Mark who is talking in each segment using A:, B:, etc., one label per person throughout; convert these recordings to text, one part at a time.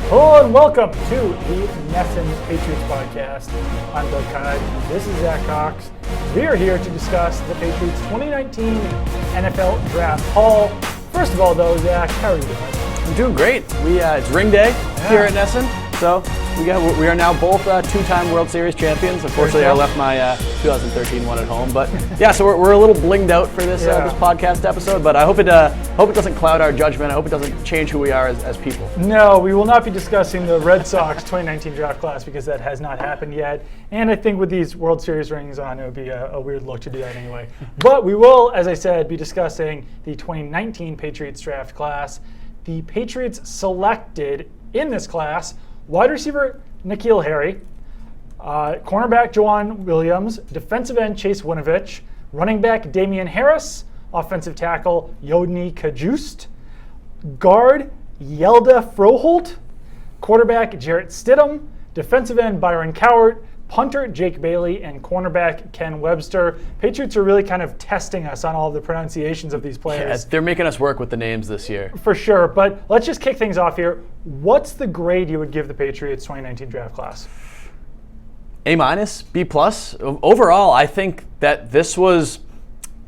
A: Hello and welcome to the NESN Patriots podcast. I'm Doug Conrad, and this is Zach Cox. We are here to discuss the Patriots 2019 NFL Draft Haul. First of all, though, Zach, how are you doing?
B: I'm doing great. It's ring day here at NESN, so we are now both two-time World Series champions. Unfortunately, I left my 2013 one at home, but yeah, so we're a little blinged out for this podcast episode. But I hope it doesn't cloud our judgment. I hope it doesn't change who we are as people.
A: No, we will not be discussing the Red Sox 2019 draft class because that has not happened yet. And I think with these World Series rings on, it would be a weird look to do that anyway. But we will, as I said, be discussing the 2019 Patriots draft class. The Patriots selected in this class wide receiver Nikhil Harry, cornerback Joejuan Williams, defensive end Chase Winovich, running back Damien Harris, offensive tackle Rodney Cajuste, guard Yelda Froholt, quarterback Jarrett Stidham, defensive end Byron Coward, punter Jake Bailey, and cornerback Ken Webster. Patriots are really kind of testing us on all the pronunciations of these players.
B: Yeah, they're making us work with the names this year.
A: For sure, but let's just kick things off here. What's the grade you would give the Patriots 2019 draft class?
B: A-, B+. Overall, I think that this was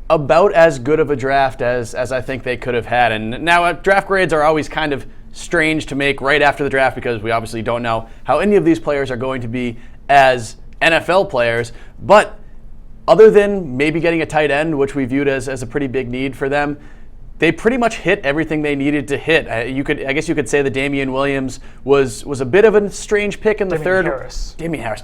B: about as good of a draft as I think they could have had. And now draft grades are always kind of strange to make right after the draft because we obviously don't know how any of these players are going to be as NFL players, but other than maybe getting a tight end, which we viewed as a pretty big need for them, they pretty much hit everything they needed to hit. I guess you could say the Damien Williams was a bit of a strange pick in the third. Damien Harris.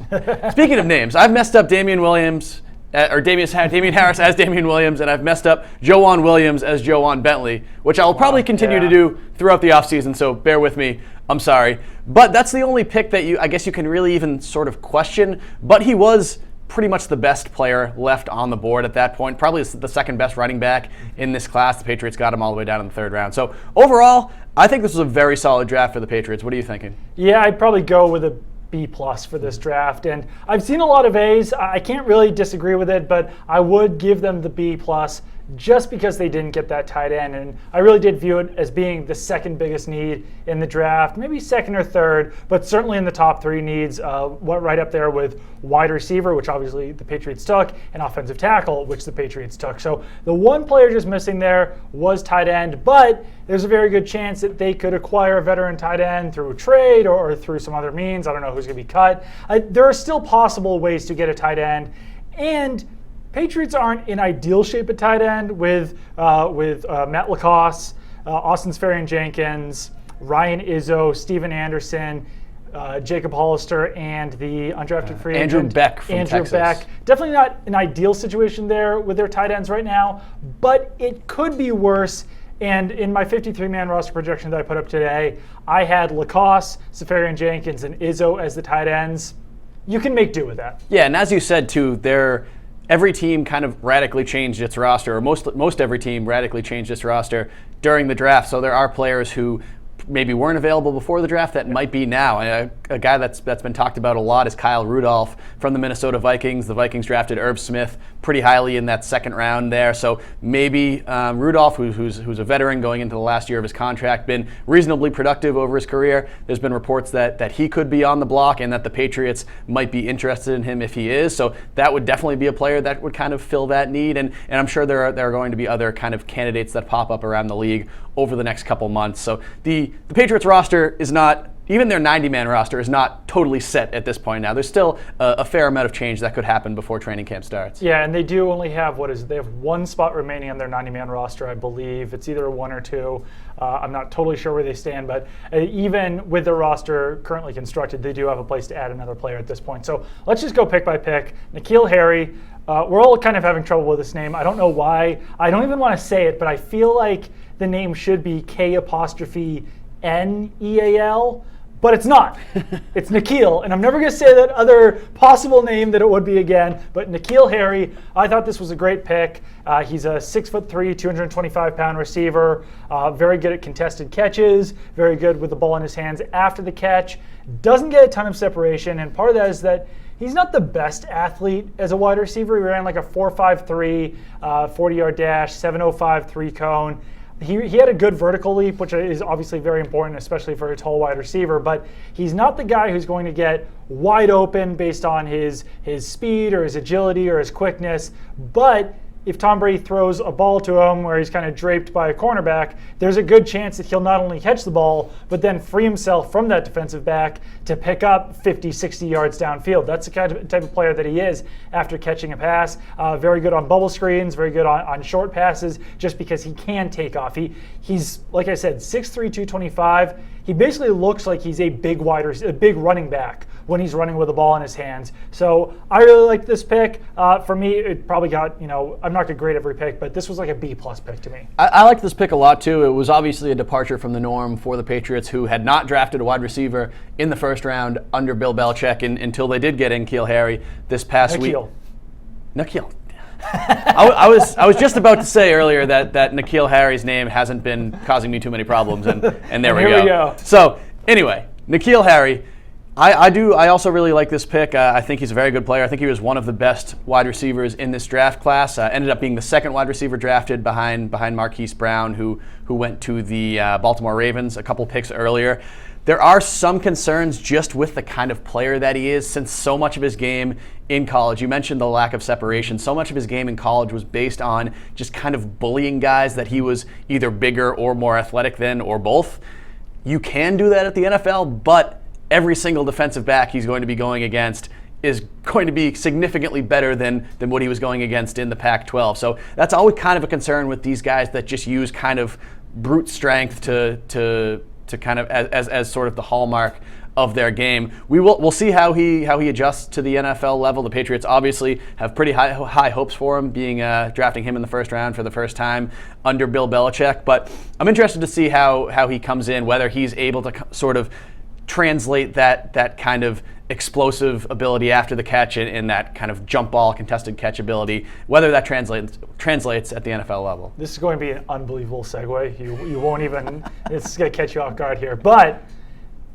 B: Speaking of names, I've messed up Damien Williams or Damien Harris as Damien Williams, and I've messed up Joejuan Williams as Joejuan Bentley, which I'll probably continue to do throughout the offseason, so bear with me. I'm sorry. But that's the only pick that I guess you can really even sort of question. But he was pretty much the best player left on the board at that point. Probably the second best running back in this class. The Patriots got him all the way down in the third round. So overall, I think this was a very solid draft for the Patriots. What are you thinking?
A: Yeah, I'd probably go with a B+ for this draft. And I've seen a lot of A's. I can't really disagree with it, but I would give them the B+ just because they didn't get that tight end. And I really did view it as being the second biggest need in the draft, maybe second or third, but certainly in the top three needs, right up there with wide receiver, which obviously the Patriots took, and offensive tackle, which the Patriots took. So the one player just missing there was tight end, but there's a very good chance that they could acquire a veteran tight end through a trade or through some other means. I don't know who's going to be cut. There are still possible ways to get a tight end, and Patriots aren't in ideal shape at tight end with Matt LaCosse, Austin Seferian-Jenkins, Ryan Izzo, Steven Anderson, Jacob Hollister, and the undrafted free agent
B: Andrew Beck from Texas.
A: Definitely not an ideal situation there with their tight ends right now, but it could be worse. And in my 53-man roster projection that I put up today, I had LaCosse, Seferian-Jenkins, and Izzo as the tight ends. You can make do with that.
B: Yeah, and as you said, too, every team kind of radically changed its roster, or most every team radically changed its roster during the draft. So there are players who maybe weren't available before the draft that might be now. A guy that's been talked about a lot is Kyle Rudolph from the Minnesota Vikings. The Vikings drafted Irv Smith pretty highly in that second round there. So maybe Rudolph, who's a veteran going into the last year of his contract, been reasonably productive over his career. There's been reports that he could be on the block and that the Patriots might be interested in him if he is. So that would definitely be a player that would kind of fill that need. And I'm sure there are going to be other kind of candidates that pop up around the league over the next couple months. So the Patriots roster is not, even their 90-man roster is not totally set at this point now. There's still a fair amount of change that could happen before training camp starts.
A: Yeah, and they do only have, they have one spot remaining on their 90-man roster, I believe. It's either one or two. I'm not totally sure where they stand, but even with the roster currently constructed, they do have a place to add another player at this point. So let's just go pick by pick. Nikhil Harry, we're all kind of having trouble with this name. I don't know why. I don't even want to say it, but I feel like the name should be K''Neal, but it's not. It's Nikhil, and I'm never going to say that other possible name that it would be again, but Nikhil Harry, I thought this was a great pick. He's a 6'3", 225-pound receiver, very good at contested catches, very good with the ball in his hands after the catch, doesn't get a ton of separation, and part of that is that he's not the best athlete as a wide receiver. He ran like a 4.53 40-yard dash, 7.05 3-cone. He had a good vertical leap, which is obviously very important, especially for a tall wide receiver, but he's not the guy who's going to get wide open based on his speed or his agility or his quickness. But if Tom Brady throws a ball to him where he's kind of draped by a cornerback, there's a good chance that he'll not only catch the ball, but then free himself from that defensive back to pick up 50, 60 yards downfield. That's the type of player that he is after catching a pass. Very good on bubble screens, very good on short passes, just because he can take off. He's, like I said, 6'3", 225. He basically looks like he's a big running back when he's running with the ball in his hands. So I really like this pick. For me, it probably got, I'm not going to grade every pick, but this was like a B+ pick to me.
B: I like this pick a lot too. It was obviously a departure from the norm for the Patriots, who had not drafted a wide receiver in the first round under Bill Belichick until they did get in Nikhil Harry this past week. Nikhil. I was just about to say earlier that Nikhil Harry's name hasn't been causing me too many problems, and there we go. So anyway, Nikhil Harry. I also really like this pick. I think he's a very good player. I think he was one of the best wide receivers in this draft class. Ended up being the second wide receiver drafted behind Marquise Brown, who went to the Baltimore Ravens a couple picks earlier. There are some concerns just with the kind of player that he is, since so much of his game in college, you mentioned the lack of separation, so much of his game in college was based on just kind of bullying guys that he was either bigger or more athletic than, or both. You can do that at the NFL, but every single defensive back he's going to be going against is going to be significantly better than what he was going against in the Pac-12. So that's always kind of a concern with these guys that just use kind of brute strength to kind of as sort of the hallmark of their game. We'll see how he adjusts to the NFL level. The Patriots obviously have pretty high hopes for him, being drafting him in the first round for the first time under Bill Belichick. But I'm interested to see how he comes in, whether he's able to sort of translate that kind of explosive ability after the catch and that kind of jump ball contested catch ability, whether that translates at the NFL level.
A: This is going to be an unbelievable segue. You won't even, it's going to catch you off guard here. But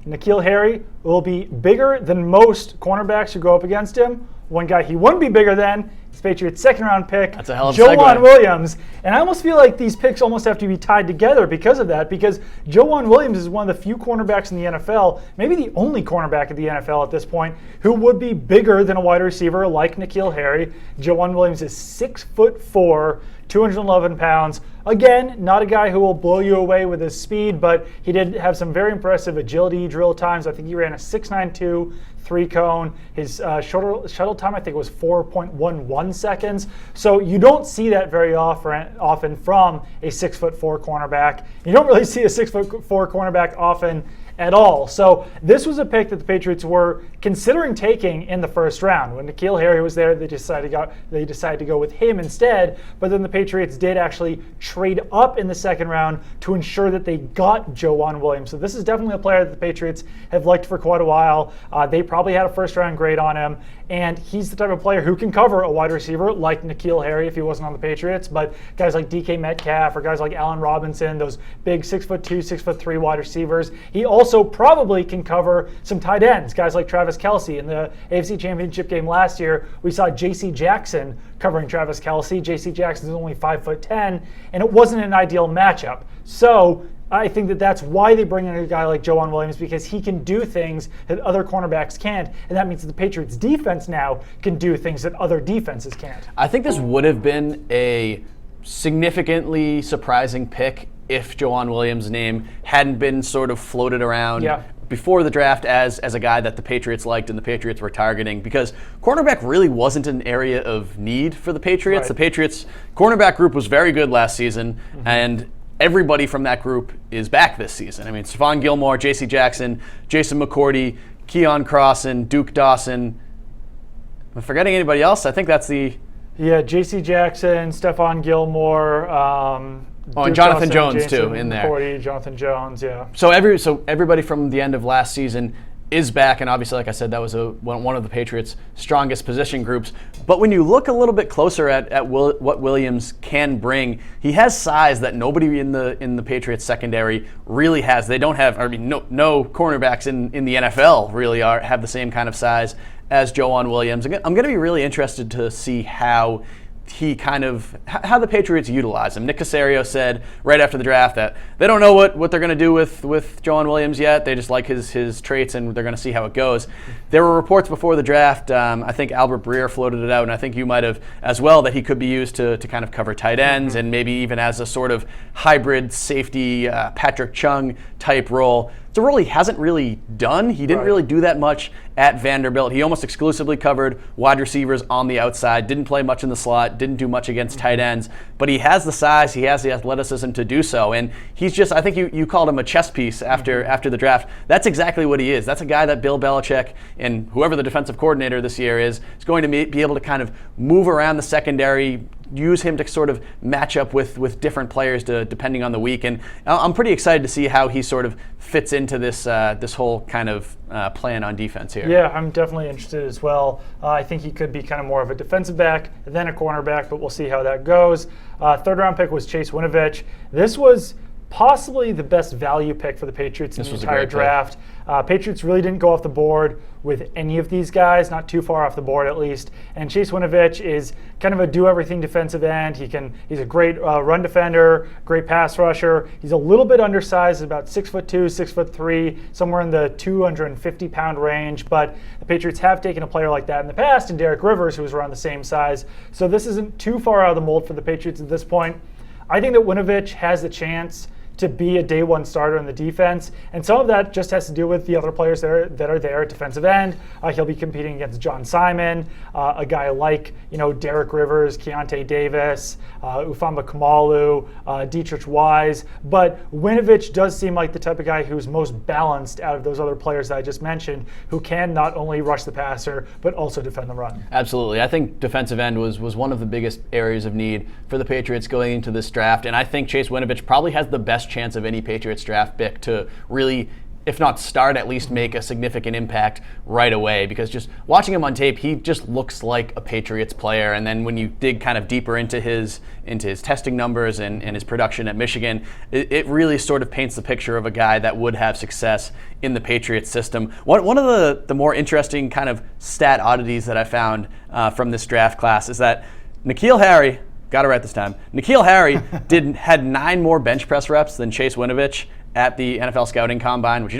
A: Nikhil Harry will be bigger than most cornerbacks who go up against him. One guy he wouldn't be bigger than is Patriots' second-round pick,
B: that's a hell of a
A: Joejuan
B: segue.
A: Williams. And I almost feel like these picks almost have to be tied together because of that, because Joejuan Williams is one of the few cornerbacks in the NFL, maybe the only cornerback in the NFL at this point, who would be bigger than a wide receiver like Nikhil Harry. Joejuan Williams is 6'4", 211 pounds. Again, not a guy who will blow you away with his speed, but he did have some very impressive agility drill times. I think he ran a 6.92 3-cone. His shuttle time, I think, was 4.11 seconds. So you don't see that very often from a 6'4" cornerback. You don't really see a 6'4" cornerback often at all. So this was a pick that the Patriots were considering taking in the first round. When Nikhil Harry was there, they decided to go with him instead. But then the Patriots did actually trade up in the second round to ensure that they got Joejuan Williams. So this is definitely a player that the Patriots have liked for quite a while. They probably had a first-round grade on him, and he's the type of player who can cover a wide receiver like Nikhil Harry if he wasn't on the Patriots. But guys like DK Metcalf or guys like Allen Robinson, those big 6'2", 6'3" wide receivers, he also probably can cover some tight ends, guys like Travis Kelce. In the AFC Championship game last year, we saw J.C. Jackson covering Travis Kelce. J.C. Jackson is only 5'10", and it wasn't an ideal matchup. So I think that's why they bring in a guy like Joejuan Williams, because he can do things that other cornerbacks can't, and that means that the Patriots defense now can do things that other defenses can't.
B: I think this would have been a significantly surprising pick if Joejuan Williams' name hadn't been sort of floated around before the draft as a guy that the Patriots liked and the Patriots were targeting, because cornerback really wasn't an area of need for the Patriots.
A: Right.
B: The Patriots cornerback group was very good last season, and everybody from that group is back this season. I mean, Stephon Gilmore, J.C. Jackson, Jason McCourty, Keon Crossan, Duke Dawson. Am I forgetting anybody else? I think that's the...
A: Yeah, J.C. Jackson, Stephon Gilmore,
B: and Jonathan Jones too in there.
A: McCourty, Jonathan Jones, yeah.
B: So everybody from the end of last season is back, and obviously, like I said, that was one of the Patriots' strongest position groups. But when you look a little bit closer at what Williams can bring, he has size that nobody in the Patriots secondary really has. They don't have, no cornerbacks in the NFL really have the same kind of size as Joejuan Williams. I'm going to be really interested to see how he kind of how the Patriots utilize him. Nick Caserio said right after the draft that they don't know what they're going to do with Joeon Williams yet. They just like his traits, and they're going to see how it goes. There were reports before the draft. I think Albert Breer floated it out, and I think you might have as well, that he could be used to kind of cover tight ends and maybe even as a sort of hybrid safety Patrick Chung type role. It's a role he hasn't really done. He didn't really do that much at Vanderbilt. He almost exclusively covered wide receivers on the outside, didn't play much in the slot, didn't do much against tight ends, but he has the size, he has the athleticism to do so, and he's just, I think you called him a chess piece after the draft. That's exactly what he is. That's a guy that Bill Belichick and whoever the defensive coordinator this year is going to be able to kind of move around the secondary, use him to sort of match up with different players depending on the week. And I'm pretty excited to see how he sort of fits into this whole kind of plan on defense here.
A: Yeah, I'm definitely interested as well. I think he could be kind of more of a defensive back than a cornerback, but we'll see how that goes. Third round pick was Chase Winovich. This was possibly the best value pick for the Patriots in the entire draft. Patriots really didn't go off the board with any of these guys, not too far off the board at least. And Chase Winovich is kind of a do-everything defensive end. He's a great run defender, great pass rusher. He's a little bit undersized, about 6'2", 6'3", somewhere in the 250-pound range. But the Patriots have taken a player like that in the past, and Derek Rivers, who was around the same size. So this isn't too far out of the mold for the Patriots at this point. I think that Winovich has the chance to be a day one starter in the defense, and some of that just has to do with the other players that are there at defensive end. He'll be competing against John Simon, a guy like Derek Rivers, Keontae Davis, Ufamba Kamalu, Dietrich Wise. But Winovich does seem like the type of guy who's most balanced out of those other players that I just mentioned, who can not only rush the passer but also defend the run.
B: Absolutely. I think defensive end was one of the biggest areas of need for the Patriots going into this draft, and I think Chase Winovich probably has the best chance of any Patriots draft pick to really, if not start, at least make a significant impact right away, because just watching him on tape, he just looks like a Patriots player. And then when you dig kind of deeper into his testing numbers and his production at Michigan, it really sort of paints the picture of a guy that would have success in the Patriots system. One of the more interesting kind of stat oddities that I found from this draft class is that Nikhil Harry, got it right this time, Nikhil Harry had 9 more bench press reps than Chase Winovich at the NFL Scouting Combine, which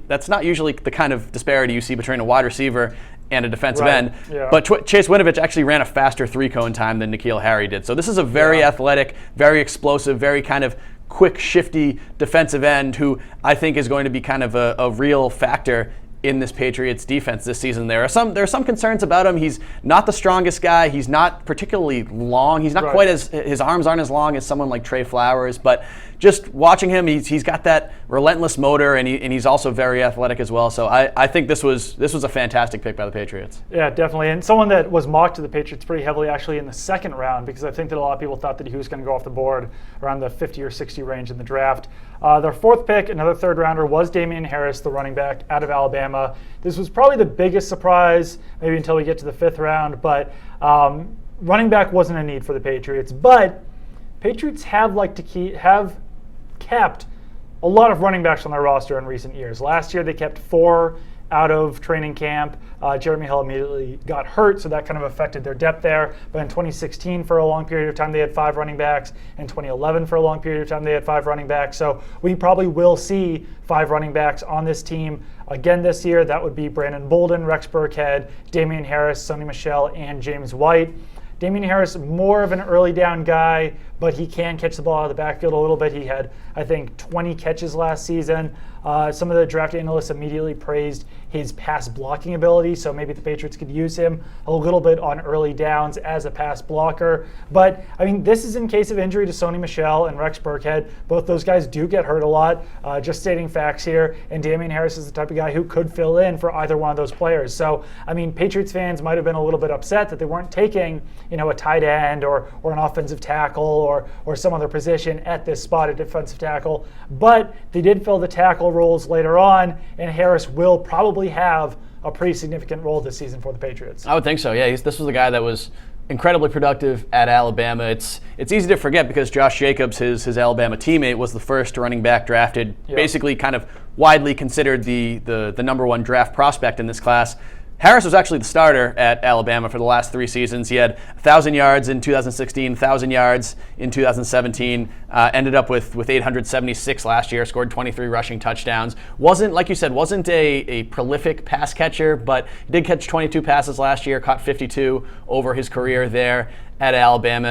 B: that's not usually the kind of disparity you see between a wide receiver and a defensive end. Yeah. But Chase Winovich actually ran a faster 3-cone time than Nikhil Harry did. So this is a very athletic, very explosive, very kind of quick, shifty defensive end who I think is going to be kind of a real factor in this Patriots defense this season. There are some concerns about him. He's not the strongest guy. He's not particularly long. He's not quite his arms aren't as long as someone like Trey Flowers, but just watching him, he's got that relentless motor, and he's also very athletic as well. So I think this was a fantastic pick by the Patriots.
A: Yeah, definitely. And someone that was mocked to the Patriots pretty heavily actually in the second round, because I think that a lot of people thought that he was going to go off the board around the 50 or 60 range in the draft. Their fourth pick, another third rounder, was Damien Harris, the running back out of Alabama. This was probably the biggest surprise, maybe until we get to the fifth round, but running back wasn't a need for the Patriots. But Patriots have kept a lot of running backs on their roster in recent years. Last year they kept 4 out of training camp. Jeremy Hill immediately got hurt, so that kind of affected their depth there. But in 2016, for a long period of time, they had 5 running backs. In 2011, for a long period of time, they had 5 running backs. So we probably will see 5 running backs on this team again this year. That would be Brandon Bolden, Rex Burkhead, Damian Harris, Sonny Michel, and James White. Damian Harris, more of an early down guy, but he can catch the ball out of the backfield a little bit. He had, I think, 20 catches last season. Some of the draft analysts immediately praised his pass blocking ability, so maybe the Patriots could use him a little bit on early downs as a pass blocker. But, I mean, this is in case of injury to Sonny Michel and Rex Burkhead. Both those guys do get hurt a lot, just stating facts here, and Damian Harris is the type of guy who could fill in for either one of those players. So, I mean, Patriots fans might have been a little bit upset that they weren't taking, a tight end or an offensive tackle or some other position at this spot at defensive tackle, but they did fill the tackle roles later on, and Harris will probably have a pretty significant role this season for the Patriots.
B: I would think so, yeah. This was a guy that was incredibly productive at Alabama. It's easy to forget because Josh Jacobs, his Alabama teammate, was the first running back drafted, basically kind of widely considered the number 1 draft prospect in this class. Harris was actually the starter at Alabama for the last 3 seasons. He had 1,000 yards in 2016, 1,000 yards in 2017, ended up with 876 last year, scored 23 rushing touchdowns. Wasn't, like you said, wasn't a prolific pass catcher, but he did catch 22 passes last year, caught 52 over his career there at Alabama.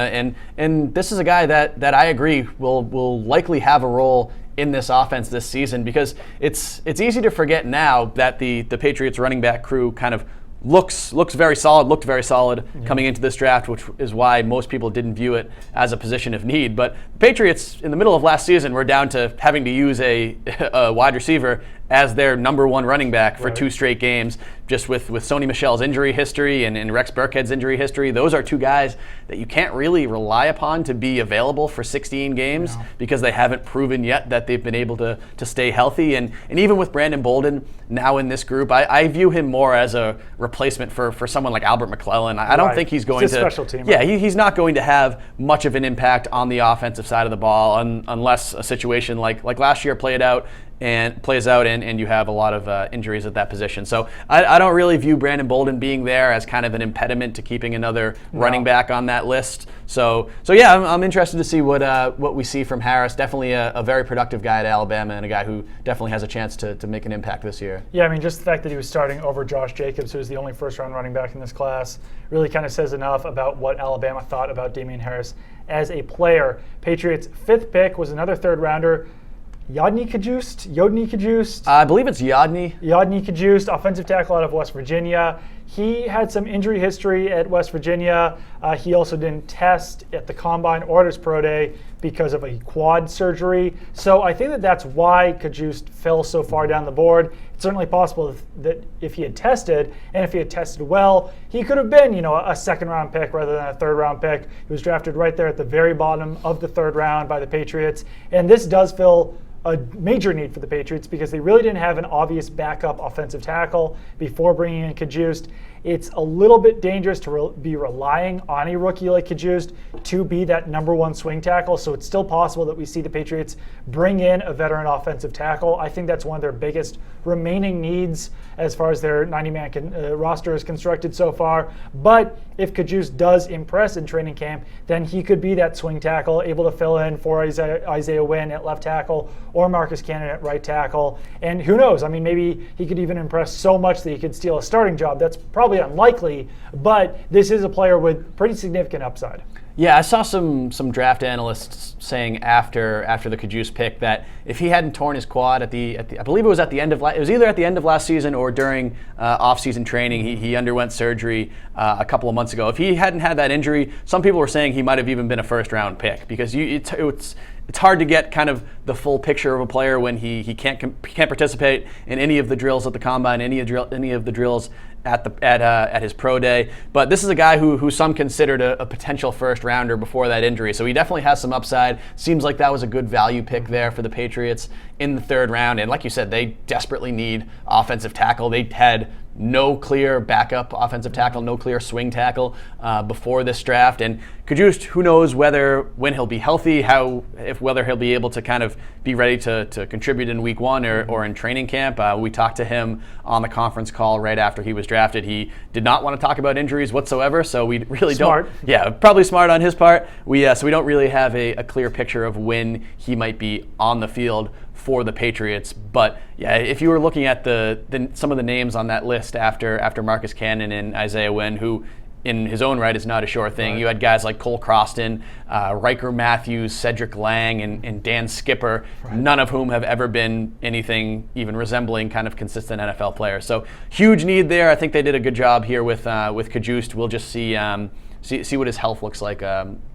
B: And this is a guy that I agree will likely have a role in this offense this season, because it's easy to forget now that the Patriots running back crew kind of looked very solid coming into this draft, which is why most people didn't view it as a position of need. But the Patriots, in the middle of last season, were down to having to use a wide receiver as their number 1 running back for 2 straight games, just with Sony Michel's injury history and Rex Burkhead's injury history. Those are 2 guys that you can't really rely upon to be available for 16 games because they haven't proven yet that they've been able to stay healthy. And even with Brandon Bolden now in this group, I view him more as a replacement for someone like Albert McClellan. I don't think he's going
A: he's
B: to.
A: Special team,
B: yeah, he's not going to have much of an impact on the offensive side of the ball unless a situation like last year plays out and you have a lot of injuries at that position. So I don't really view Brandon Bolden being there as kind of an impediment to keeping another running back on that list. So yeah, I'm interested to see what we see from Harris. Definitely a very productive guy at Alabama and a guy who definitely has a chance to make an impact this year.
A: Yeah, I mean, just the fact that he was starting over Josh Jacobs, who was the only first-round running back in this class, really kind of says enough about what Alabama thought about Damien Harris as a player. Patriots' 5th pick was another third-rounder, Yodny Cajuste.
B: I believe it's Yodny.
A: Rodney Cajuste, offensive tackle out of West Virginia. He had some injury history at West Virginia. He also didn't test at the Combine or his pro day because of a quad surgery. So I think that's why Cajuste fell so far down the board. It's certainly possible that if he had tested, and if he had tested well, he could have been, a second-round pick rather than a third-round pick. He was drafted right there at the very bottom of the 3rd round by the Patriots. And this does fill a major need for the Patriots because they really didn't have an obvious backup offensive tackle before bringing in Cajuste. It's a little bit dangerous to be relying on a rookie like Cajuste to be that number 1 swing tackle. So it's still possible that we see the Patriots bring in a veteran offensive tackle. I think that's one of their biggest remaining needs as far as their 90-man roster is constructed so far. But if Cajuste does impress in training camp, then he could be that swing tackle, able to fill in for Isaiah Wynn at left tackle or Marcus Cannon at right tackle. And who knows? I mean, maybe he could even impress so much that he could steal a starting job. That's probably unlikely, but this is a player with pretty significant upside.
B: Yeah, I saw some draft analysts saying after the Cajuste pick that if he hadn't torn his quad at the I believe it was at the end of it was either at the end of last season or during off-season training. He underwent surgery a couple of months ago. If he hadn't had that injury, some people were saying he might have even been a first-round pick because it's hard to get kind of the full picture of a player when he can't participate in any of the drills at the Combine, any of the drills at his pro day. But this is a guy who some considered a potential first rounder before that injury. So he definitely has some upside. Seems like that was a good value pick there for the Patriots in the 3rd round. And like you said, they desperately need offensive tackle. They had no clear backup offensive tackle, no clear swing tackle before this draft. And Cajuste, who knows when he'll be healthy, whether he'll be able to kind of be ready to contribute in week 1 or in training camp. We talked to him on the conference call right after he was drafted. He did not want to talk about injuries whatsoever, so we really don't. Yeah, probably smart on his part. So we don't really have a clear picture of when he might be on the field for the Patriots. But yeah, if you were looking at some of the names on that list after Marcus Cannon and Isaiah Wynn, who in his own right is not a sure thing. Right. You had guys like Cole Crossan, Riker Matthews, Cedric Lang, and Dan Skipper, none of whom have ever been anything even resembling kind of consistent NFL players. So huge need there. I think they did a good job here with Cajuste. We'll just see what his health looks like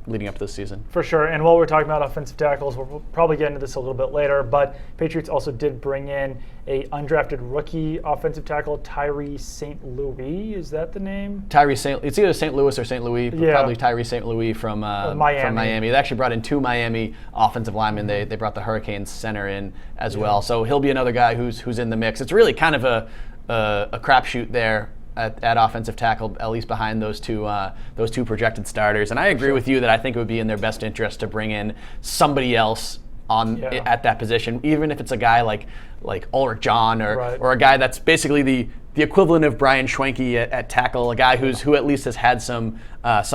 B: leading up to this season.
A: For sure. And while we're talking about offensive tackles, we'll probably get into this a little bit later, but Patriots also did bring in a undrafted rookie offensive tackle, Tyree St Louie. Is that the name?
B: It's either St. Louis or St. Louis, but probably Tyree St. Louis from Miami. They actually brought in 2 Miami offensive linemen. They brought the Hurricanes center in as well. So he'll be another guy who's in the mix. It's really kind of a crapshoot there at offensive tackle, at least behind those two projected starters. And I agree with you that I think it would be in their best interest to bring in somebody else at that position, even if it's a guy like Ulrich John or a guy that's basically the equivalent of Brian Schwenke at tackle, a guy who at least has had some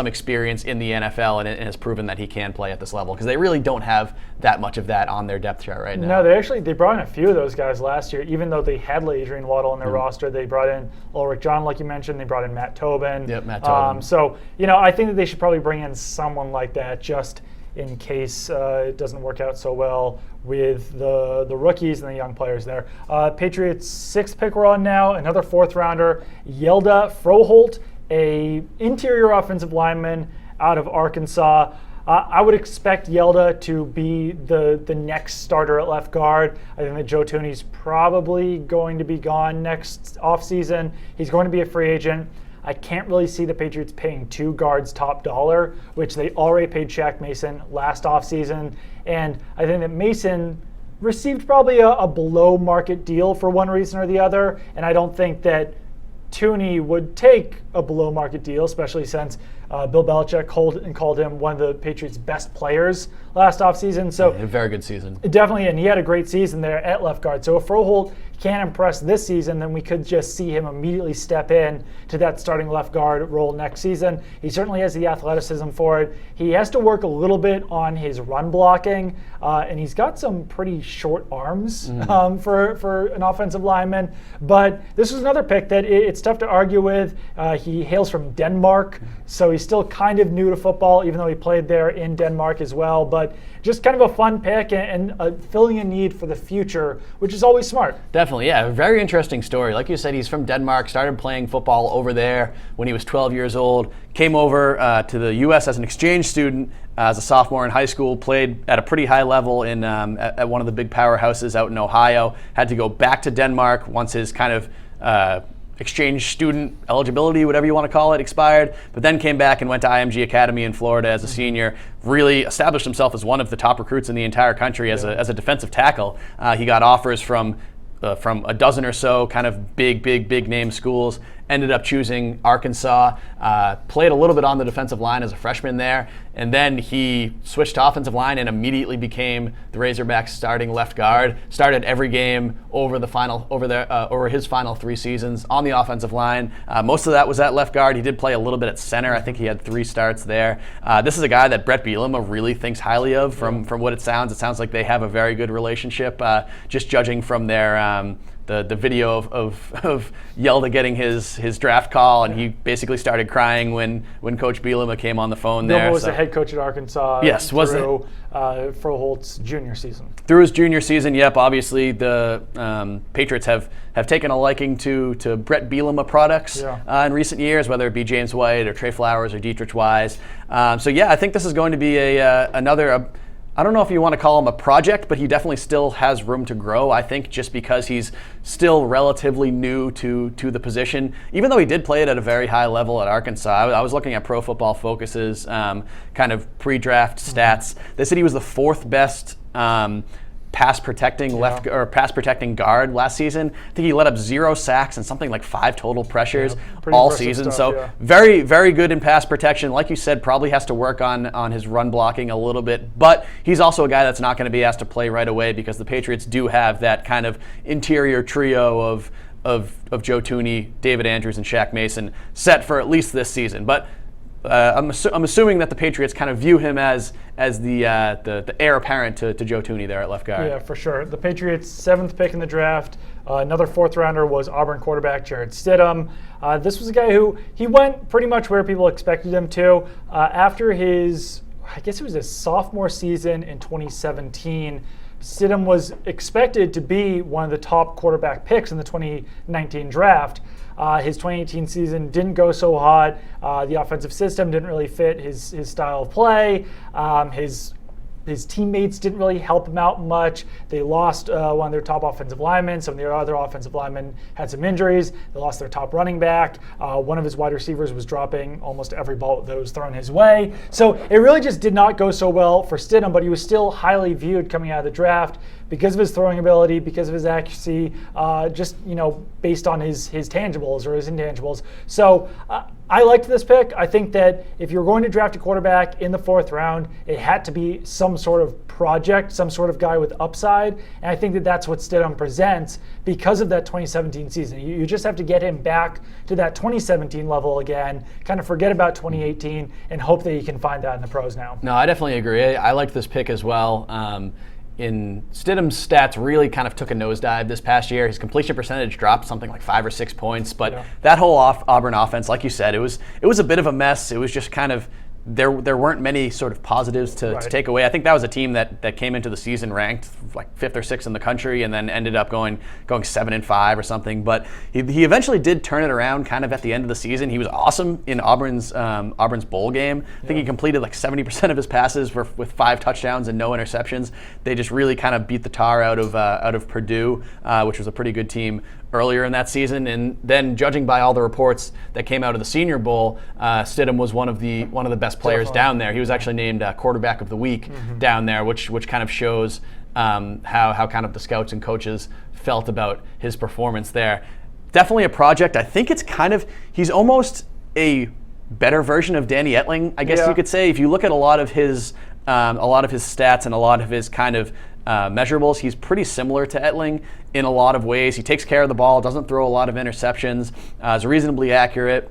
B: experience in the NFL and has proven that he can play at this level, because they really don't have that much of that on their depth chart right now.
A: No, they brought in a few of those guys last year. Even though they had Adrian Waddle on their roster, they brought in Ulrich John, like you mentioned. They brought in Matt Tobin.
B: Yep, Matt Tobin.
A: So I think that they should probably bring in someone like that just in case it doesn't work out so well with the rookies and the young players there. Patriots' 6th pick we're on now, another 4th rounder, Yelda Froholt, a interior offensive lineman out of Arkansas. I would expect Yelda to be the next starter at left guard. I think that Joe Thuney's probably going to be gone next offseason. He's going to be a free agent. I can't really see the Patriots paying 2 guards top dollar, which they already paid Shaq Mason last offseason. And I think that Mason received probably a below market deal for one reason or the other. And I don't think that Thuney would take a below market deal, especially since Bill Belichick called him one of the Patriots' best players last offseason. So
B: a very good season.
A: Definitely, and he had a great season there at left guard. So if Froholt can impress this season, then we could just see him immediately step in to that starting left guard role next season. He certainly has the athleticism for it. He has to work a little bit on his run blocking, and he's got some pretty short arms for an offensive lineman. But this was another pick that it's tough to argue with. He hails from Denmark, so he's still kind of new to football, even though he played there in Denmark as well. But just kind of a fun pick and filling a need for the future, which is always smart.
B: Definitely, yeah. A very interesting story. Like you said, he's from Denmark, started playing football over there when he was 12 years old, came over to the U.S. as an exchange student as a sophomore in high school, played at a pretty high level at one of the big powerhouses out in Ohio, had to go back to Denmark once his kind of exchange student eligibility, whatever you want to call it, expired, but then came back and went to IMG Academy in Florida as a senior, really established himself as one of the top recruits in the entire country as a defensive tackle. He got offers from a dozen or so kind of big name schools, ended up choosing Arkansas, played a little bit on the defensive line as a freshman there, and then he switched to offensive line and immediately became the Razorbacks' starting left guard. Started every game over his final 3 seasons on the offensive line. Most of that was at left guard. He did play a little bit at center. I think he had 3 starts there. This is a guy that Brett Bielema really thinks highly of from what it sounds. It sounds like they have a very good relationship, just judging from their the video of Yelda getting his draft call, and he basically started crying when Coach Bielema came on the phone there.
A: Bielema was the head coach at Arkansas.
B: Yes, was it?
A: Froholt's junior season.
B: Through his junior season, yep. Obviously, the Patriots have taken a liking to Brett Bielema products in recent years, whether it be James White or Trey Flowers or Dietrich Wise. So yeah, I think this is going to be another. I don't know if you want to call him a project, but he definitely still has room to grow, I think, just because he's still relatively new to the position. Even though he did play it at a very high level at Arkansas, I was looking at Pro Football Focus's kind of pre-draft stats. They said he was the 4th best pass protecting guard last season. I think he let up 0 sacks and something like 5 total pressures all season. So very, very good in pass protection. Like you said, probably has to work on his run blocking a little bit, but he's also a guy that's not going to be asked to play right away because the Patriots do have that kind of interior trio of Joe Thuney, David Andrews, and Shaq Mason set for at least this season. But I'm assuming that the Patriots kind of view him as the heir apparent to Joe Thuney there at left guard.
A: Yeah, for sure. The Patriots' 7th pick in the draft, another 4th rounder was Auburn quarterback Jarrett Stidham. This was a guy who he went pretty much where people expected him to. After his, I guess it was his sophomore season in 2017, Stidham was expected to be one of the top quarterback picks in the 2019 draft. His 2018 season didn't go so hot. The offensive system didn't really fit his style of play. His teammates didn't really help him out much. They lost one of their top offensive linemen. Some of their other offensive linemen had some injuries. They lost their top running back. One of his wide receivers was dropping almost every ball that was thrown his way. So it really just did not go so well for Stidham, but he was still highly viewed coming out of the draft. because of his throwing ability, because of his accuracy, just based on his tangibles or his intangibles. So I liked this pick. I think that if you're going to draft a quarterback in the 4th round, it had to be some sort of project, some sort of guy with upside. And I think that that's what Stidham presents because of that 2017 season. You just have to get him back to that 2017 level again, kind of forget about 2018, and hope that he can find that in the pros now.
B: No, I definitely agree. I liked this pick as well. In Stidham's stats really kind of took a nosedive this past year. His completion percentage dropped something like 5 or 6 points, but that whole Auburn offense, like you said, it was a bit of a mess. It was just kind of there weren't many sort of positives to take away. I think that was a team that came into the season ranked like 5th or 6th in the country and then ended up going 7-5 or something. But he eventually did turn it around kind of at the end of the season. He was awesome in Auburn's bowl game. I think he completed like 70% of his passes with 5 touchdowns and no interceptions. They just really kind of beat the tar out of Purdue, which was a pretty good team earlier in that season. And then, judging by all the reports that came out of the Senior Bowl, Stidham was one of the best players down there. He was actually named quarterback of the week down there, which kind of shows how kind of the scouts and coaches felt about his performance there. Definitely a project. I think it's he's almost a better version of Danny Etling, I guess you could say. If you look at a lot of his stats and a lot of his kind of measurables, he's pretty similar to Etling in a lot of ways. He takes care of the ball, doesn't throw a lot of interceptions, is reasonably accurate.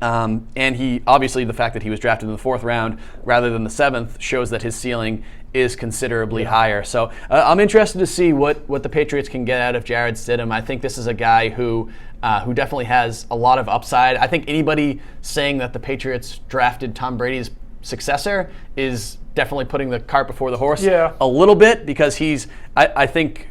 B: And he, obviously, the fact that he was drafted in the 4th round rather than the 7th shows that his ceiling is considerably higher. So I'm interested to see what the Patriots can get out of Jarrett Stidham. I think this is a guy who definitely has a lot of upside. I think anybody saying that the Patriots drafted Tom Brady's successor is definitely putting the cart before the horse a little bit, because I think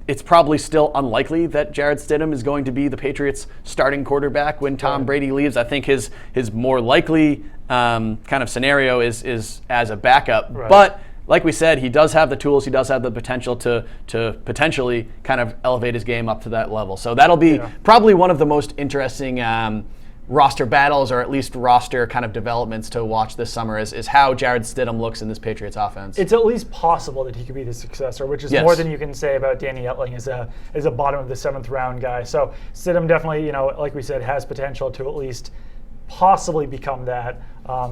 B: it's probably still unlikely that Jarrett Stidham is going to be the Patriots' starting quarterback when Tom Brady leaves. I think his more likely kind of scenario is as a backup. Right. But like we said, he does have the tools. He does have the potential to potentially kind of elevate his game up to that level. So that'll be probably one of the most interesting roster battles, or at least roster kind of developments to watch this summer, is how Jarrett Stidham looks in this Patriots offense. It's
A: at least possible that he could be the successor, which is more than you can say about Danny Etling as a bottom of the 7th round guy. So Stidham definitely, like we said, has potential to at least possibly become that.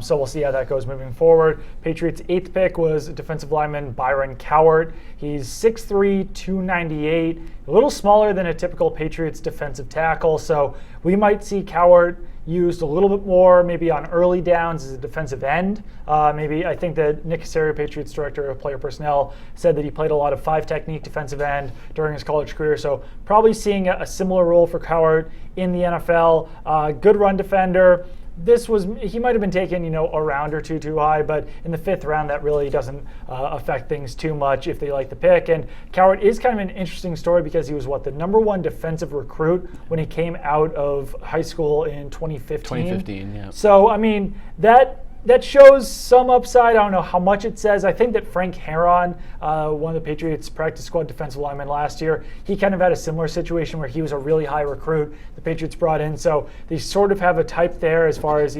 A: So we'll see how that goes moving forward. Patriots' 8th pick was defensive lineman Byron Coward. He's 6'3", 298, a little smaller than a typical Patriots defensive tackle. So we might see Coward used a little bit more, maybe on early downs as a defensive end. Maybe I think that Nikhil Harry, Patriots director of player personnel, said that he played a lot of 5-technique defensive end during his college career. So probably seeing a similar role for Coward in the NFL. Good run defender. He might have been taken, a round or two too high, but in the 5th round, that really doesn't affect things too much if they like the pick. And Coward is kind of an interesting story because he was the number 1 defensive recruit when he came out of high school in 2015.
B: 2015, yeah.
A: So, I mean, that shows some upside. I don't know how much it says. I think that Frank Heron, one of the Patriots practice squad defensive linemen last year, he kind of had a similar situation where he was a really high recruit the Patriots brought in. So they sort of have a type there as far as,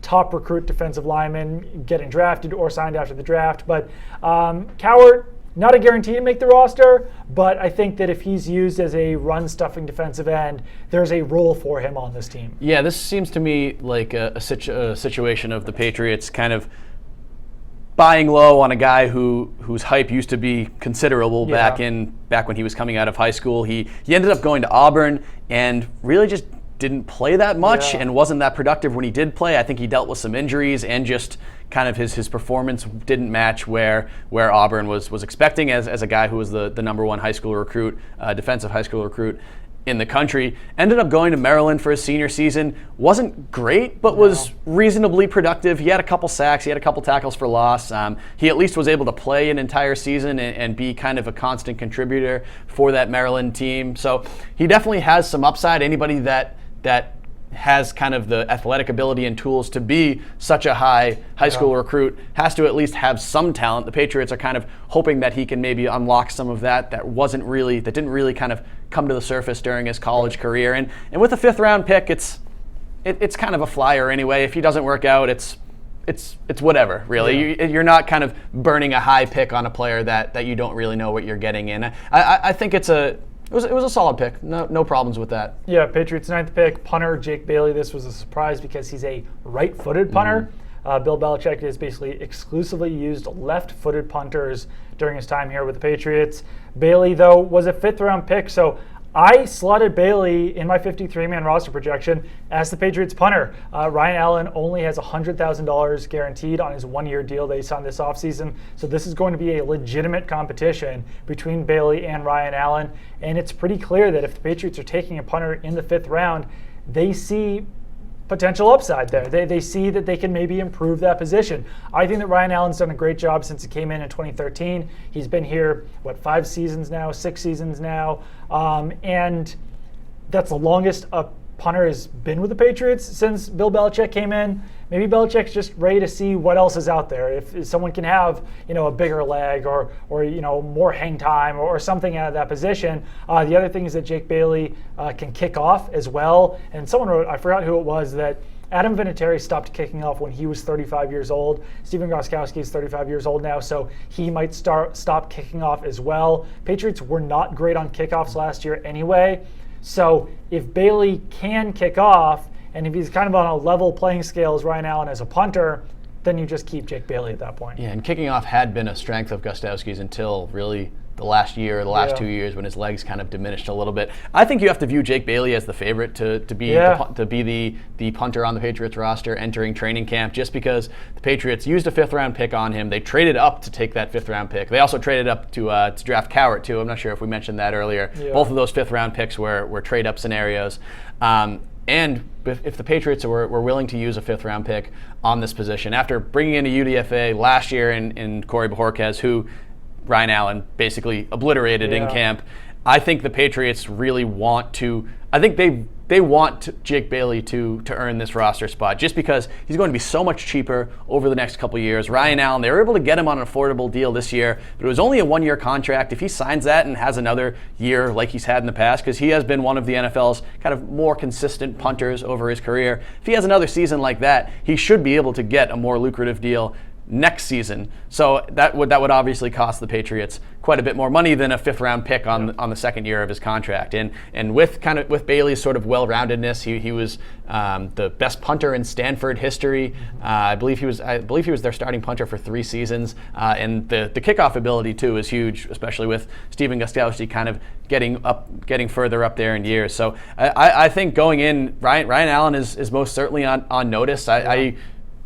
A: top recruit defensive linemen getting drafted or signed after the draft. But Coward, not a guarantee to make the roster, but I think that if he's used as a run-stuffing defensive end, there's a role for him on this team.
B: Yeah, this seems to me like a situation of the Patriots kind of buying low on a guy whose hype used to be considerable back when he was coming out of high school. He ended up going to Auburn and really just didn't play that much and wasn't that productive when he did play. I think he dealt with some injuries and just kind of his performance didn't match where Auburn was expecting as a guy who was the number 1 high school recruit, defensive high school recruit in the country. Ended up going to Maryland for his senior season. Wasn't great, but was reasonably productive. He had a couple sacks. He had a couple tackles for loss. He at least was able to play an entire season and be kind of a constant contributor for that Maryland team. So he definitely has some upside. Anybody that has kind of the athletic ability and tools to be such a high school recruit has to at least have some talent. The Patriots are kind of hoping that he can maybe unlock some of that didn't really kind of come to the surface during his college career. And with a 5th round pick, it's kind of a flyer anyway. If he doesn't work out, it's it's whatever, really. You're not kind of burning a high pick on a player that you don't really know what you're getting in. I think it was a solid pick. No problems with that.
A: Yeah, Patriots 9th pick, punter Jake Bailey. This was a surprise because he's a right-footed punter. Bill Belichick has basically exclusively used left-footed punters during his time here with the Patriots. Bailey, though, was a 5th-round pick, so I slotted Bailey in my 53-man roster projection as the Patriots punter. Ryan Allen only has $100,000 guaranteed on his 1-year deal that he signed this offseason, so this is going to be a legitimate competition between Bailey and Ryan Allen, and it's pretty clear that if the Patriots are taking a punter in the 5th round, they see potential upside there. They see that they can maybe improve that position. I think that Ryan Allen's done a great job since he came in 2013. He's been here, 5 seasons now, 6 seasons now, and that's the longest a punter has been with the Patriots since Bill Belichick came in. Maybe Belichick's just ready to see what else is out there. If someone can have, a bigger leg or more hang time or something out of that position. The other thing is that Jake Bailey can kick off as well. And someone wrote, I forgot who it was, that Adam Vinatieri stopped kicking off when he was 35 years old. Stephen Gostkowski is 35 years old now, so he might stop kicking off as well. Patriots were not great on kickoffs last year anyway. So if Bailey can kick off, and if he's kind of on a level playing scale as Ryan Allen as a punter, then you just keep Jake Bailey at that point.
B: Yeah, and kicking off had been a strength of Gostkowski's until really the last year, or the last 2 years, when his legs kind of diminished a little bit. I think you have to view Jake Bailey as the favorite to be the punter on the Patriots roster entering training camp, just because the Patriots used a 5th-round pick on him. They traded up to take that 5th-round pick. They also traded up to draft Coward, too. I'm not sure if we mentioned that earlier. Yeah. Both of those 5th-round picks were trade-up scenarios. And if the Patriots were willing to use a 5th-round pick on this position, after bringing in a UDFA last year in Corey Bojorquez, who Ryan Allen basically obliterated in camp, I think the Patriots really want to. I think they want Jake Bailey to earn this roster spot, just because he's going to be so much cheaper over the next couple of years. Ryan Allen, they were able to get him on an affordable deal this year, but it was only a 1-year contract. If he signs that and has another year like he's had in the past, because he has been one of the NFL's kind of more consistent punters over his career, if he has another season like that, he should be able to get a more lucrative deal next season. So that would obviously cost the Patriots quite a bit more money than a 5th-round pick on the 2nd year of his contract. And with Bailey's sort of well-roundedness, he was the best punter in Stanford history. I believe he was their starting punter for 3 seasons. And the kickoff ability too is huge, especially with Stephen Gostkowski kind of getting further up there in years. So I think going in, Ryan Allen is most certainly on notice.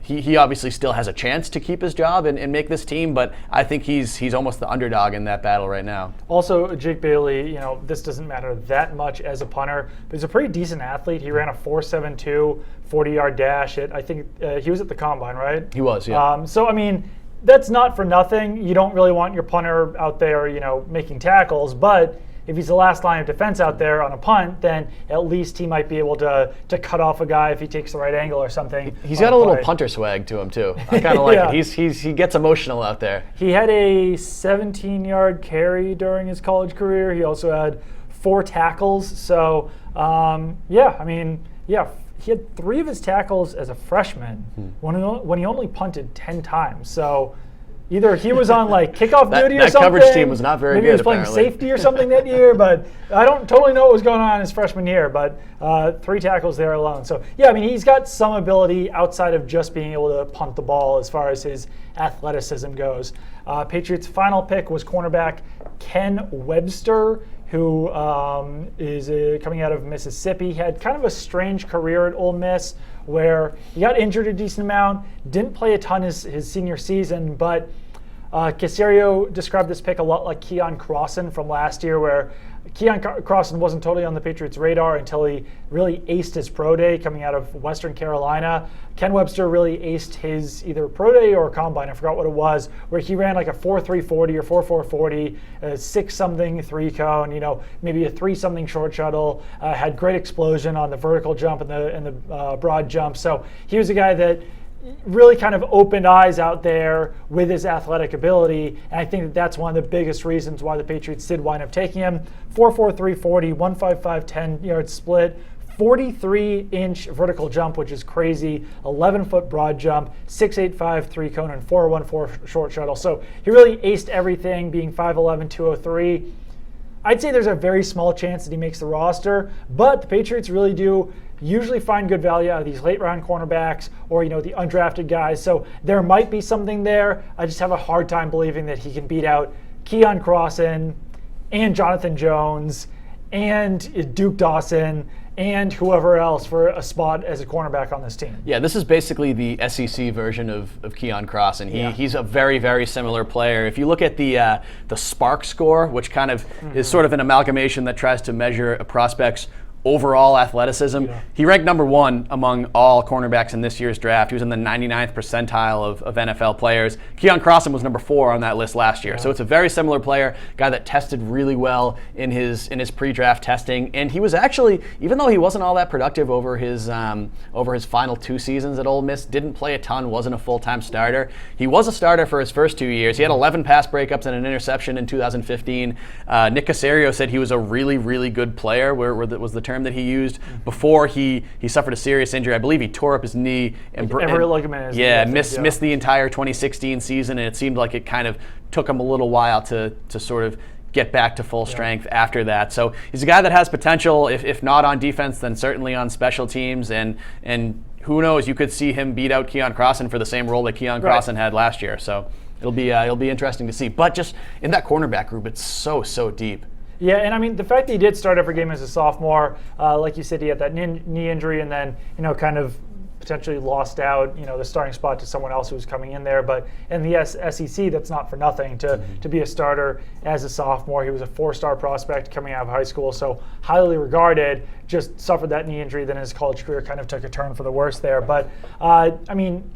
B: He obviously still has a chance to keep his job and make this team, but I think he's almost the underdog in that battle right now.
A: Also, Jake Bailey, this doesn't matter that much as a punter, but he's a pretty decent athlete. He ran a 4.72 40-yard dash. I think he was at the Combine, right?
B: He was, yeah.
A: So, I mean, that's not for nothing. You don't really want your punter out there, making tackles, but if he's the last line of defense out there on a punt, then at least he might be able to cut off a guy if he takes the right angle or something.
B: He's got a little punter swag to him too. I kind of like it. He gets emotional out there.
A: He had a 17-yard carry during his college career. He also had 4 tackles. So he had 3 of his tackles as a freshman when he only punted 10 times. So either he was on kickoff duty or something. That
B: coverage team was not very good.
A: Maybe he was playing safety or something that year, but I don't totally know what was going on his freshman year. But 3 tackles there alone. So he's got some ability outside of just being able to punt the ball as far as his athleticism goes. Patriots' final pick was cornerback Ken Webster, who is coming out of Mississippi. He had kind of a strange career at Ole Miss, where he got injured a decent amount, didn't play a ton his senior season, but Caserio described this pick a lot like Keon Crossan from last year, where Keon Crossan wasn't totally on the Patriots' radar until he really aced his pro day coming out of Western Carolina. Ken Webster really aced his either pro day or combine, I forgot what it was, where he ran like a 4.3 40 or 4.4 40, a 6-something 3-cone, maybe a 3-something short shuttle, had great explosion on the vertical jump and the broad jump. So he was a guy that really kind of opened eyes out there with his athletic ability, and I think that's one of the biggest reasons why the Patriots did wind up taking him. 4.43 40, 1.55 10-yard split, 43-inch vertical jump, which is crazy, 11-foot broad jump, 6.85 3-cone, and 4.14 short shuttle. So he really aced everything, being 5'11", 203. I'd say there's a very small chance that he makes the roster, but the Patriots really do usually find good value out of these late-round cornerbacks or, the undrafted guys. So there might be something there. I just have a hard time believing that he can beat out Keon Crossan and Jonathan Jones and Duke Dawson and whoever else for a spot as a cornerback on this team.
B: Yeah, this is basically the SEC version of Keon Crossan. He's a very, very similar player. If you look at the SPARK score, which kind of is sort of an amalgamation that tries to measure a prospect's overall athleticism, he ranked number 1 among all cornerbacks in this year's draft. He was in the 99th percentile of NFL players. Keon Crossan was number 4 on that list last year. So it's a very similar player, guy that tested really well in his pre-draft testing. And he was actually, even though he wasn't all that productive over his final 2 seasons at Ole Miss, didn't play a ton, wasn't a full-time starter. He was a starter for his first 2 years. He had 11 pass breakups and an interception in 2015. Nick Casario said he was a really, really good player, was the term that he used before he suffered a serious injury. I believe he tore up his knee and
A: every ligament.
B: Missed the entire 2016 season, and it seemed like it kind of took him a little while to sort of get back to full strength after that. So he's a guy that has potential, if not on defense, then certainly on special teams, and who knows, you could see him beat out Keon Crossan for the same role that Keon Crossan had last year. So it'll be interesting to see. But just in that cornerback group, it's so deep.
A: Yeah, and I mean, the fact that he did start every game as a sophomore, like you said, he had that knee injury and then, kind of potentially lost out, the starting spot to someone else who was coming in there. But in the SEC, that's not for nothing to be a starter as a sophomore. He was a 4-star prospect coming out of high school, so highly regarded, just suffered that knee injury, then his college career kind of took a turn for the worse there. But, I mean,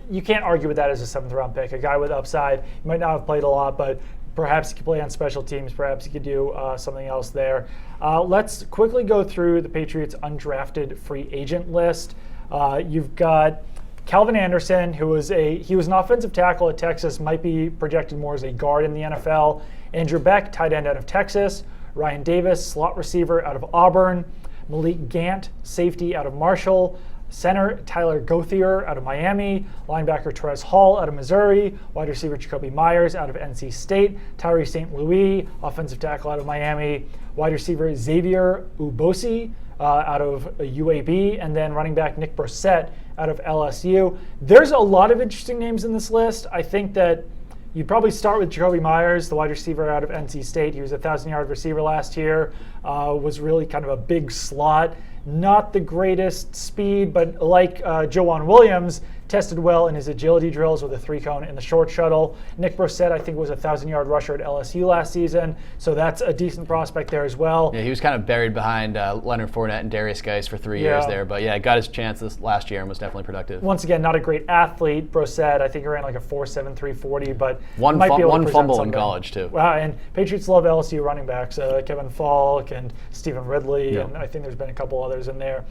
A: you can't argue with that as a 7th-round pick. A guy with upside, he might not have played a lot, but perhaps he could play on special teams. Perhaps he could do something else there. Let's quickly go through the Patriots' undrafted free agent list. You've got Calvin Anderson, he was an offensive tackle at Texas, might be projected more as a guard in the NFL. Andrew Beck, tight end out of Texas. Ryan Davis, slot receiver out of Auburn. Malik Gant, safety out of Marshall. Center Tyler Gauthier out of Miami, linebacker Terez Hall out of Missouri, wide receiver Jacoby Myers out of NC State, Tyree St Louie, offensive tackle out of Miami, wide receiver Xavier Ubosi out of UAB, and then running back Nick Brissett out of LSU. There's a lot of interesting names in this list. I think that you'd probably start with Jacoby Myers, the wide receiver out of NC State. He was a 1,000-yard receiver last year, was really kind of a big slot. Not the greatest speed, but like Joejuan Williams, tested well in his agility drills with a 3-cone and the short shuttle. Nick Brissett, I think, was a 1,000-yard rusher at LSU last season, so that's a decent prospect there as well.
B: Yeah, he was kind of buried behind Leonard Fournette and Darius Geis for 3 years there, but got his chance this last year and was definitely productive.
A: Once again, not a great athlete. Brissett, I think he ran like a 4.7 340, but
B: one fumble in college too.
A: Wow, and Patriots love LSU running backs, Kevin Falk and Stephen Ridley, and I think there's been a couple others in there.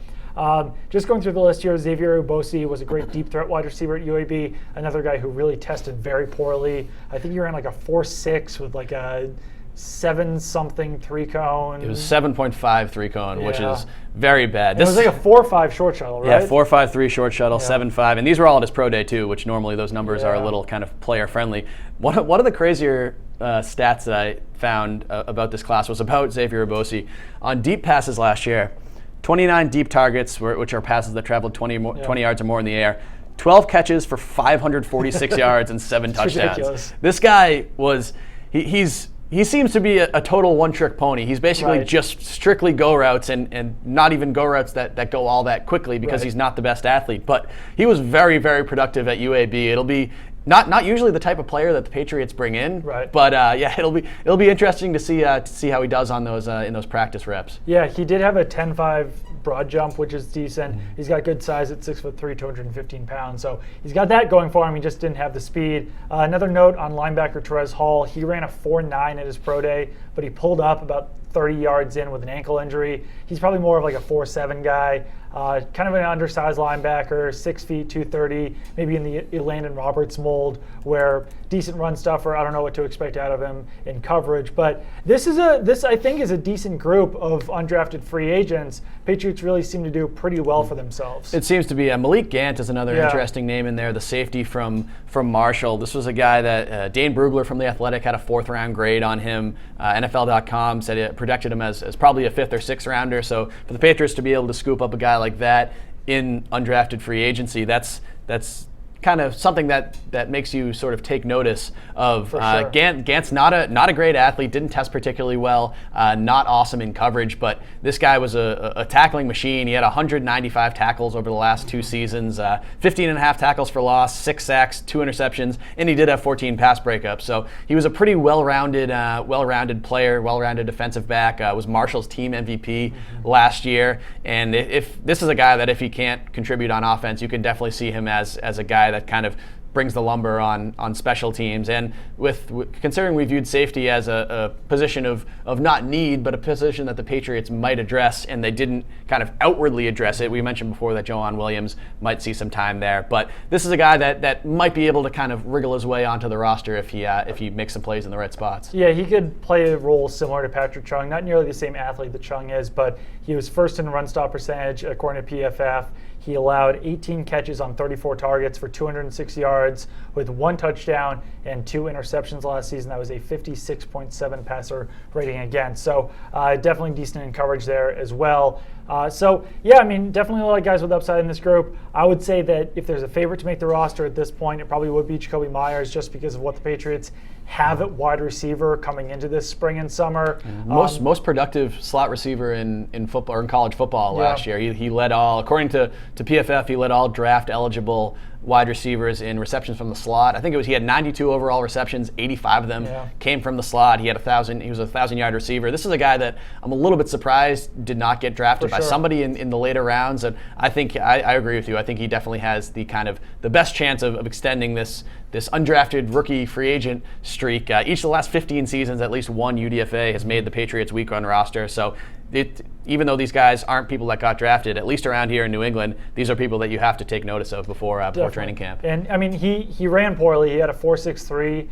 A: Just going through the list here, Xavier Ubosi was a great deep threat wide receiver at UAB, another guy who really tested very poorly. I think he ran like a 4.6 with like a 7-something 3-cone.
B: It was 7.5 3-cone, which is very bad.
A: It was like a 4.5 short shuttle, right?
B: Yeah, 4.53 short shuttle, 7.5, and these were all at his pro day too, which normally those numbers are a little kind of player friendly. One of the crazier stats that I found about this class was about Xavier Ubosi. On deep passes last year, 29 deep targets, which are passes that traveled 20 yards or more in the air. 12 catches for 546 yards and 7 touchdowns.
A: Ridiculous.
B: This guy he seems to be a total one-trick pony. He's basically just strictly go routes and not even go routes that go all that quickly because he's not the best athlete. But he was very, very productive at UAB. It'll be not usually the type of player that the Patriots bring in, but it'll be interesting to see how he does on those in those practice reps.
A: Yeah, he did have a 10.5 broad jump, which is decent. He's got good size at 6'3", 215 pounds, so he's got that going for him. He just didn't have the speed. Another note on linebacker Terez Hall: he ran a 4.9 at his pro day, but he pulled up about 30 yards in with an ankle injury. He's probably more of like a 4'7" guy, kind of an undersized linebacker, 6 feet, 230, maybe in the Landon Roberts mold, where decent run stuffer. I don't know what to expect out of him in coverage, but this I think is a decent group of undrafted free agents. Patriots really seem to do pretty well for themselves.
B: It seems to be. Malik Gant is another interesting name in there, the safety from Marshall. This was a guy that Dane Brugler from The Athletic had a 4th round grade on him. NFL.com said it projected him as probably a 5th or 6th rounder. So for the Patriots to be able to scoop up a guy like that in undrafted free agency, that's kind of something that makes you sort of take notice of.
A: Sure.
B: Gant's not a great athlete, didn't test particularly well, not awesome in coverage, but this guy was a tackling machine. He had 195 tackles over the last 2 seasons, 15 and a half tackles for loss, 6 sacks, 2 interceptions, and he did have 14 pass breakups. So he was a pretty well-rounded player, well-rounded defensive back. Was Marshall's team MVP last year, and if this is a guy that if he can't contribute on offense, you can definitely see him as a guy that kind of brings the lumber on special teams. And with considering we viewed safety as a position of not need, but a position that the Patriots might address, and they didn't kind of outwardly address it. We mentioned before that Joanne Williams might see some time there, but this is a guy that might be able to kind of wriggle his way onto the roster if he makes some plays in the right spots.
A: Yeah, he could play a role similar to Patrick Chung, not nearly the same athlete that Chung is, but he was first in run stop percentage according to PFF. He allowed 18 catches on 34 targets for 206 yards with 1 touchdown and 2 interceptions last season. That was a 56.7 passer rating again. So definitely decent in coverage there as well. Definitely a lot of guys with upside in this group. I would say that if there's a favorite to make the roster at this point, it probably would be Jacoby Myers, just because of what the Patriots have at wide receiver coming into this spring and summer.
B: Most productive slot receiver in football or in college football last year. He led all, according to PFF, he led all draft eligible wide receivers in receptions from the slot. I think he had 92 overall receptions, 85 of them came from the slot. He was a 1,000-yard receiver. This is a guy that I'm a little bit surprised did not get drafted by somebody in the later rounds. And I think I agree with you. I think he definitely has the kind of the best chance of extending this undrafted rookie free agent streak. Each of the last 15 seasons, at least one UDFA has made the Patriots week one roster. So even though these guys aren't people that got drafted, at least around here in New England, these are people that you have to take notice of before training camp.
A: And I mean, he ran poorly. He had a 4.63,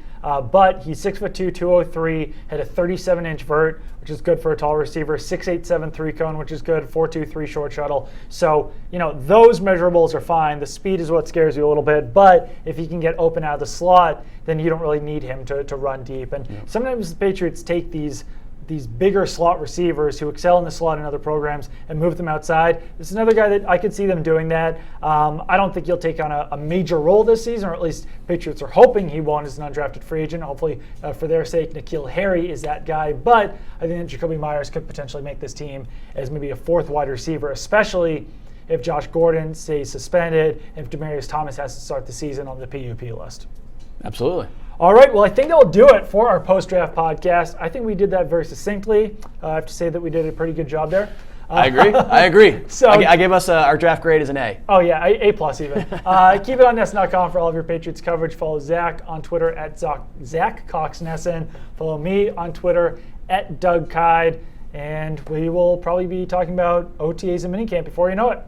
A: but he's 6'2", 203, had a 37-inch vert, which is good for a tall receiver, 6'8", 7'3" cone, which is good, 4.23 short shuttle. So, those measurables are fine. The speed is what scares you a little bit, but if he can get open out of the slot, then you don't really need him to run deep. And sometimes the Patriots take these bigger slot receivers who excel in the slot in other programs and move them outside. This is another guy that I could see them doing that. I don't think he'll take on a major role this season, or at least Patriots are hoping he won't as an undrafted free agent. Hopefully, for their sake, Nikhil Harry is that guy. But I think that Jacoby Myers could potentially make this team as maybe a 4th wide receiver, especially if Josh Gordon stays suspended and if Demaryius Thomas has to start the season on the PUP list.
B: Absolutely.
A: All right, well, I think that'll do it for our post-draft podcast. I think we did that very succinctly. I have to say that we did a pretty good job there.
B: I agree. So I gave us our draft grade as an A.
A: Oh, yeah, A+ even. Keep it on NESN.com for all of your Patriots coverage. Follow Zach on Twitter at Zach Cox NESN. Follow me on Twitter at Doug Kide. And we will probably be talking about OTAs and minicamp before you know it.